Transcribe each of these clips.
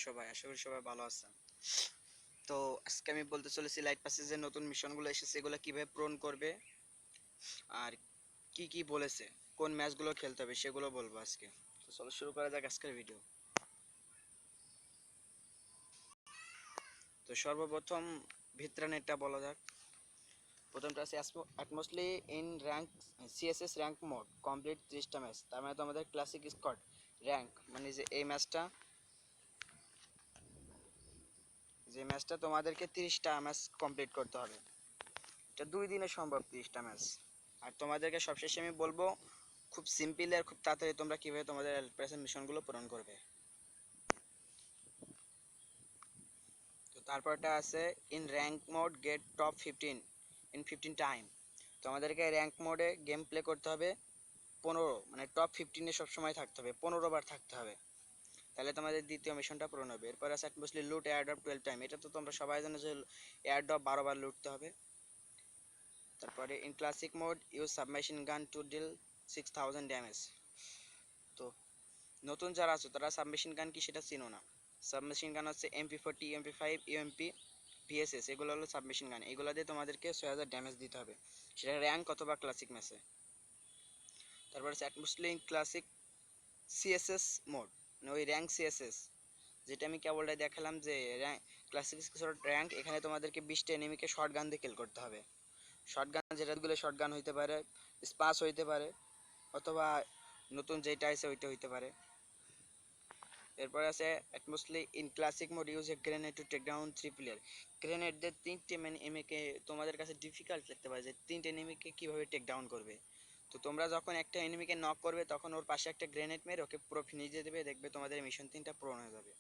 সবাই আশা করি সবাই ভালো আছেন। তো আজকে আমি বলতে চলেছি লাইট পাসে যে নতুন মিশনগুলো এসেছে এগুলো কিভাবে পূরণ করবে আর কি কি বলেছে, কোন ম্যাচগুলো খেলতে হবে সেগুলো বলবো আজকে। তো চলো শুরু করা যাক আজকের ভিডিও। তো সর্বপ্রথম ভিত্রানেটটা বলা যাক। প্রথমটা আছে অ্যাটমোস্টলি in rank CS rank mode complete 30টা ম্যাচ। তার মানে তোমাদের ক্লাসিক স্কোয়াড র্যাঙ্ক মানে যে ম্যাচটা তোমাদেরকে 30টা ম্যাচ কমপ্লিট করতে হবে। এটা 2 দিনে সম্ভব 30টা ম্যাচ। আর তোমাদেরকে সবশেষে আমি বলবো খুব সিম্পল আর খুব তাড়াতাড়ি তোমরা কিভাবে তোমাদের প্রেজেন্ট মিশনগুলো পূরণ করবে। তো তারপরটা আছে in rank mode get top 15 in 15 time. তোমাদেরকে র্যাঙ্ক মোডে গেম প্লে করতে হবে 15, মানে টপ 15-এ সবসময় থাকতে হবে, 15 বার থাকতে হবে। তাহলে তোমাদের দ্বিতীয় মিশনটা পূরণ হবে। এরপর আছে মোস্টলি লুট এয়ার ড্রপ 12 টাইম। এটা তো তোমরা সবাই জানো যে এয়ার ড্রপ 12 বার লুটতে হবে। তারপরে in classic mode use submachine gun to deal 6000 damage. তো নতুন যারা আছো তারা সাবমেশিন গান কি সেটা চিনো না। সাবমেশিন গান হচ্ছে MP40, MP5, ইউএমপি, ভিএসএস, এগুলো হলো সাবমেশিন গান। এগুলো দিয়ে তোমাদেরকে 6000 ড্যামেজ দিতে হবে, সেটা র্যাঙ্ক অথবা ক্লাসিক ম্যাচে। তারপর হচ্ছে অ্যাটমোস্টলি ক্লাসিক সিএসএস মোড, মানে ওই র্যাঙ্ক সিএসএস যেটা আমি কেবলটাই দেখালাম যে র্যাঙ্ক ক্লাসিক র্যাঙ্ক। এখানে তোমাদেরকে 20টা এনিমিকে শর্ট গান দিয়ে কিল করতে হবে। শর্ট গান যেটাগুলো শর্ট গান হইতে পারে, স্পাস হইতে পারে, অথবা নতুন যেটা আছে ওইটা হইতে পারে। এরপর আছে অ্যাটমোস্টলি in classic mode use a grenade to take down 3 player. Grenade দিয়ে 3টে এনিমিকে তোমাদের কাছে ডিফিকাল্ট লাগতে পারে যে 3টে এনিমিকে কিভাবে টেক ডাউন করবে। তো তোমরা যখন একটা এনিমিকে নক করবে তখন ওর পাশে একটা গ্রেনেড মেরে ওকে পুরো ফিনিশ দিয়ে দেবে, দেখবে তোমাদের মিশন 3টা পূরণ হয়ে যাবে।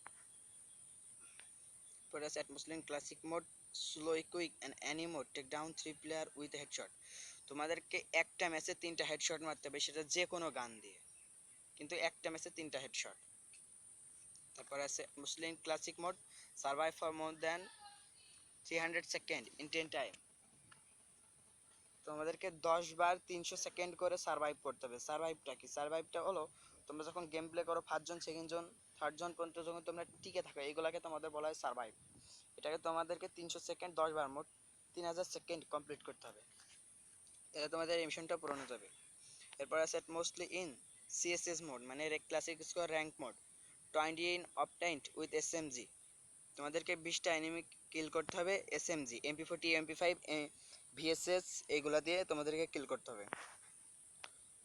এরপর আছে অ্যাটমোস্টলি in classic mode slow quick and any mode take down 3 player with headshot. তোমাদেরকে একটা ম্যাচে 3টা হেডশট মারতে হবে, সেটা যে কোনো গান দিয়ে, কিন্তু একটা ম্যাচে 3টা হেডশট। তারপর আছে মুসলিম classic mode survive for more than 300 second in 10 time. তোমাদেরকে 10 বার 300 সেকেন্ড করে সার্ভাইভ করতে হবে। সার্ভাইভটা কি? সার্ভাইভটা হলো তোমরা যখন গেম প্লে করো 1st জন, 2nd জন, 3rd জন পর্যন্ত যখন তোমরা টিকে থাকো, এগুলাকে তোমাদের বলা হয় সার্ভাইভ। এটাকে তোমাদেরকে 300 সেকেন্ড 10 বার, মোট 3000 সেকেন্ড কমপ্লিট করতে হবে, তাহলে তোমাদের এই মিশনটা পূরণ হয়ে যাবে। এরপর আছে মোস্টলি ইন সিএসএস মোড, মানে classic square rank mode 20 in obtained with SMG. তোমাদেরকে 20টা এনিমি কিল করতে হবে এসএমজি, MP40, MP5, ভিএসএস, এগুলা দিয়ে তোমাদেরকে কিল করতে হবে।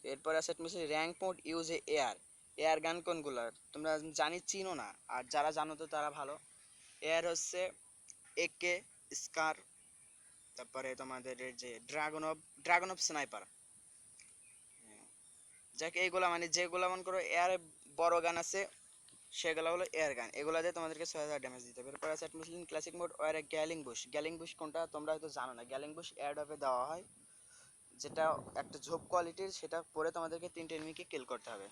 এরপর আছে র্যাঙ্ক মোড ইউজ এ এয়ার। এয়ার গান কোনগুলা তোমরা জানি চিনো না, আর যারা জানো তো তারা ভালো। এয়ার হচ্ছে একে, স্কার, তারপরে তোমাদের যে ড্রাগন অফ স্নাইপার, যাকে এইগুলা মানে যেগুলা মনে করো এয়ারে বড় গান আছে সেগুলো হলো এয়ার গান। এগুলা দিয়ে তোমাদেরকে 6000 ড্যামেজ দিতে হবে। এরপর আছে মুসলিম ক্লাসিক মোড ওয়ার গ্যালিং বুশ। গ্যালিং বুশ কোনটা তোমরা হয়তো জানো না। গ্যালিং বুশ এয়ার ড্রপে দেওয়া হয়, যেটা একটা ঝোপ কোয়ালিটির, সেটা পরে তোমাদেরকে 3টে এনিমিকে কিল করতে হবে।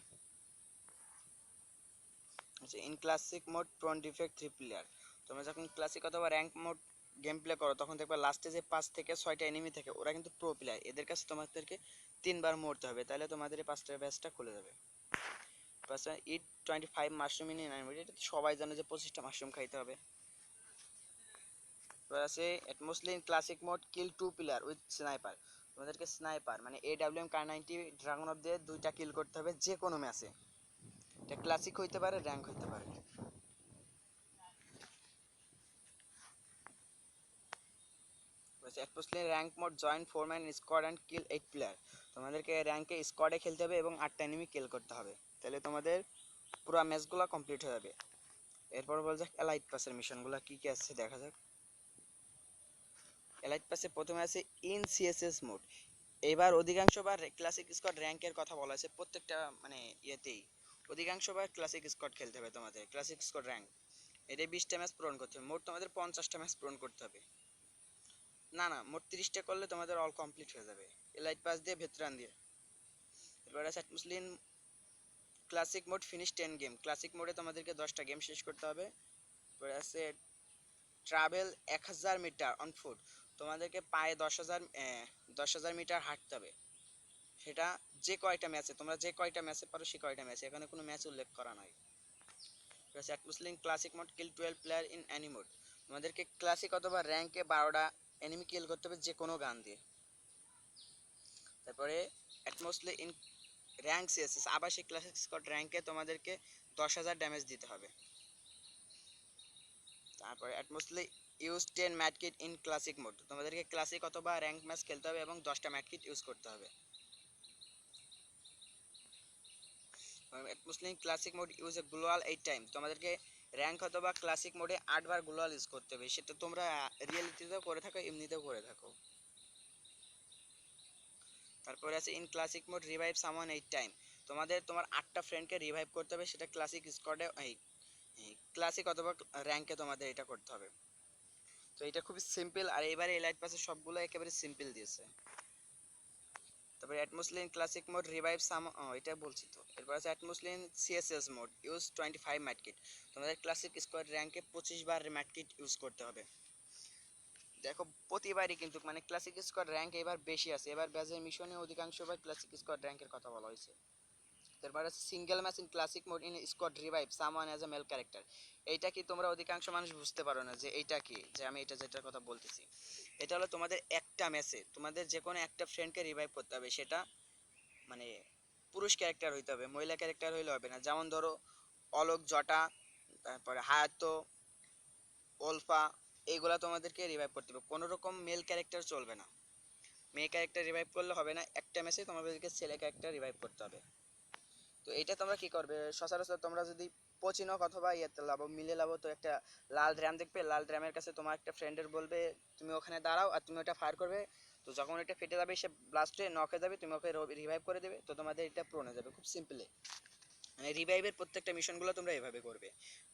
আচ্ছা, in classic mode prawn defect 3 player. তোমরা যখন ক্লাসিক অথবা র্যাঙ্ক মোড গেম প্লে করো তখন দেখবে লাস্টে যে 5 থেকে 6টা এনিমি থাকে ওরা কিন্তু প্রো প্লেয়ার, এদের কাছে তোমাদেরকে 3বার মরতে হবে, তাহলে তোমাদের এই 5টা ব্যাচটা খুলে যাবে। পাশে ইট 25 মাশরুম ইন 9 মিনিট। এটা তো সবাই জানে যে 25টা মাশরুম খাইতে হবে। আছে mostly in classic mode kill 2 player with sniper. তোমাদেরকে স্নাইপার মানে AWM কার 90 ড্রাগন অফ দিয়ে 2টা কিল করতে হবে যে কোনো ম্যাচে। এটা ক্লাসিক হইতে পারে, র্যাঙ্ক হইতে পারে। Mostly rank mode join 4 man squad and kill 8 player. তোমাদেরকে র্যাঙ্কে স্কোয়াডে খেলতে হবে এবং 8টা এনিমি কিল করতে হবে, তাহলে তোমাদের পুরো ম্যাচগুলো কমপ্লিট হয়ে যাবে। এরপর বলা যাক এলাইট পাসের মিশনগুলো কি কি আছে দেখা যাক। এলাইট পাসে প্রথমে আছে ইন সিএসএস মোড। এবার অধিকাংশবার ক্লাসিক স্কোয়াড র্যাঙ্কের কথা বলা হয়েছে প্রত্যেকটা মানে ইয়েতেই। অধিকাংশবার ক্লাসিক স্কোয়াড খেলতে হবে তোমাদের, ক্লাসিক স্কোয়াড র্যাঙ্ক। এটা 20টা ম্যাচ পূরণ করতে হবে, মোট তোমাদের 50টা ম্যাচ পূরণ করতে হবে। না না, মোট 30টা করলে তোমাদের অল কমপ্লিট হয়ে যাবে এলাইট পাস দিয়ে, ভেতরান দিয়ে। এবার আছে মুসলিম classic mode finish 10 game. Classic মোডে তোমাদেরকে 10টা গেম শেষ করতে হবে। এবার আছে ট্রাভেল 1000 মিটার অন ফুট। তোমাদেরকে পায়ে 10,000 মিটার হাঁটতে হবে, সেটা যে কয়টা ম্যাচে, তোমরা যে কয়টা ম্যাচে পারো সে কয়টা ম্যাচে, এখানে কোনো ম্যাচ উল্লেখ করা নয়। অ্যাটমোসলিন classic mode kill 12 player in any mode. তোমাদেরকে ক্লাসিক অথবা র্যাঙ্কে 12টা এনিমি কিল করতে হবে যে কোনো গান দিয়ে। তারপরে অ্যাটমোসলি ইন র্যাঙ্ক সিএসএস আবার সেই ক্লাসিক স্কোয়াড র্যাঙ্কে তোমাদেরকে 10,000 ড্যামেজ দিতে হবে। তারপরে অ্যাটমোসলি use 10 med kit in classic mode. তোমাদেরকে ক্লাসিক অথবা র্যাঙ্ক ম্যাচ খেলতে হবে এবং 10টা ম্যাট কিট ইউজ করতে হবে। অ্যাটমোসলিন classic mode use a gloo wall 8 time. তোমাদেরকে র্যাঙ্ক অথবা ক্লাসিক মোডে 8 বার গ্লোয়াল ইউজ করতে হবে। সেটা তোমরা রিয়েলিটিতেও করে থাকো, এমনিতেও করে থাকো। তারপরে আছে in classic mode revive someone 8 time. তোমার 8টা ফ্রেন্ডকে রিভাইভ করতে হবে, সেটা ক্লাসিক স্কোয়াডে ক্লাসিক অথবা র্যাঙ্কে তোমাদের এটা করতে হবে। তো এটা খুবই সিম্পল, আর এবারে এলাইট পাসে সবগুলো একেবারে সিম্পল দিয়েছে। তারপরে অ্যাটমোসলিন ক্লাসিক মোড রিভাইভ সাম, এটা বলছি তো। এরপর আছে অ্যাটমোসলিন CS mode use 25 med kit. তোমাদের ক্লাসিক স্কোয়াড র্যাঙ্কে 25 বার ম্যাট কিট ইউজ করতে হবে। দেখো প্রতিবারই কিন্তু মানে ক্লাসিক স্কোয়াড র্যাঙ্ক এবার বেশি আছে, এবার ব্যাজের মিশনে অধিকাংশবার ক্লাসিক স্কোয়াড র্যাঙ্কের কথা বলা হয়েছে। তারপর আছে single match in classic mode in squad revive someone as a mail character. এইটা কি তোমরা অধিকাংশ মানুষ বুঝতে পারো না যে এইটা কি, যে আমি এটা যেটার কথা বলতেছি। এটা হলো তোমাদের একটা ম্যাচে তোমাদের যে কোনো একটা ফ্রেন্ডকে রিভাইভ করতে হবে, সেটা মানে পুরুষ ক্যারেক্টার হইতে হবে, মহিলা ক্যারেক্টার হইলে হবে না। যেমন ধরো অলোক জটা, তারপরে হায়াতো, ওলফা, এইগুলা তোমাদেরকে রিভাইভ করতে হবে। কোনো রকম মেল ক্যারেক্টার চলবে না, মেয়ে ক্যারেক্টার রিভাইভ করলে হবে না। একটা ম্যাচে তোমাদেরকে ছেলে ক্যারেক্টার রিভাইভ করতে হবে। তো এটা তোমরা কি করবে, সচরাচর তোমরা যদি পচিনক অথবা ইয়েতে লাভো মিলে লাভো, তো একটা লাল ড্রাম দেখবে, লাল ড্রামের কাছে তোমার একটা ফ্রেন্ডের বলবে তুমি ওখানে দাঁড়াও, আর তুমি ওটা ফায়ার করবে। তো যখন এটা ফেটে যাবে, সে ব্লাস্টে নক হয়ে যাবে, তুমি ওকে রিভাইভ করে দেবে, তো তোমাদের এটা প্রোন হয়ে যাবে খুব সিম্পলি। মানে রিভাইভের প্রত্যেকটা মিশনগুলো তোমরা এভাবে করবে,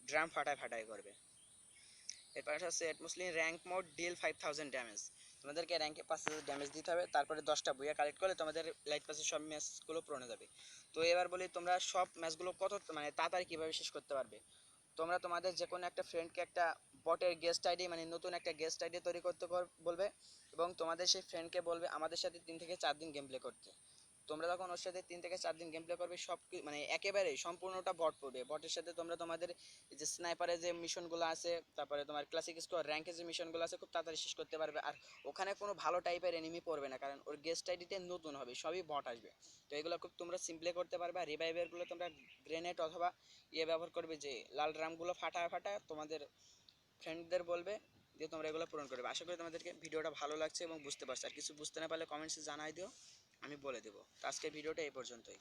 ড্রাম ফাটায় ফাটায় করবে। এরপর আছে অ্যাটমোসলিন র্যাঙ্ক মোড ডিল 5000 ড্যামেজ। তোমাদেরকে র্যাঙ্কে 5000 ড্যামেজ দিতে হবে, তারপরে 10টা বুয়া কালেক্ট করলে তোমাদের লাইট পাসের সব ম্যাচগুলো পূরণ হয়ে যাবে। তো এবার বলি তোমরা সব ম্যাচগুলো কত মানে তাড়াতাড়ি কীভাবে শেষ করতে পারবে। তোমরা তোমাদের যে কোনো একটা ফ্রেন্ডকে একটা বটের গেস্ট আইডি মানে নতুন একটা গেস্ট আইডি তৈরি করতে বলবে, এবং তোমাদের সেই ফ্রেন্ডকে বলবে আমাদের সাথে 3 থেকে 4 দিন গেম প্লে করতে। তোমরা যখন ওর সাথে 3 থেকে 4 দিন গেম প্লে করবে, সব মানে একেবারে সম্পূর্ণটা বট পড়বে। বটের সাথে তোমরা তোমাদের যে স্নাইপারের যে মিশনগুলো আছে, তারপরে তোমার ক্লাসিক স্কোয়াড র্যাঙ্কের যে মিশনগুলো আছে, খুব তাড়াতাড়ি শেষ করতে পারবে। আর ওখানে কোনো ভালো টাইপের এনিমি পড়বে না, কারণ ওর গেস্ট আইডিতে নতুন হবে, সবই বট আসবে। তো এগুলো খুব তোমরা সিম্পলি করতে পারবে। আর রিভাইভারগুলো তোমরা গ্রেনেড অথবা ইয়ে ব্যবহার করবে, যে লাল ড্রামগুলো ফাটায় ফাটায় তোমাদের ফ্রেন্ডদের বলবে, দিয়ে তোমরা এগুলো পূরণ করবে। আশা করি তোমাদেরকে ভিডিওটা ভালো লাগছে এবং বুঝতে পারছো। আর কিছু বুঝতে না পারলে কমেন্টসে জানাই দিও, আমি বলে দেবো। তো আজকের ভিডিওটা এই পর্যন্তই।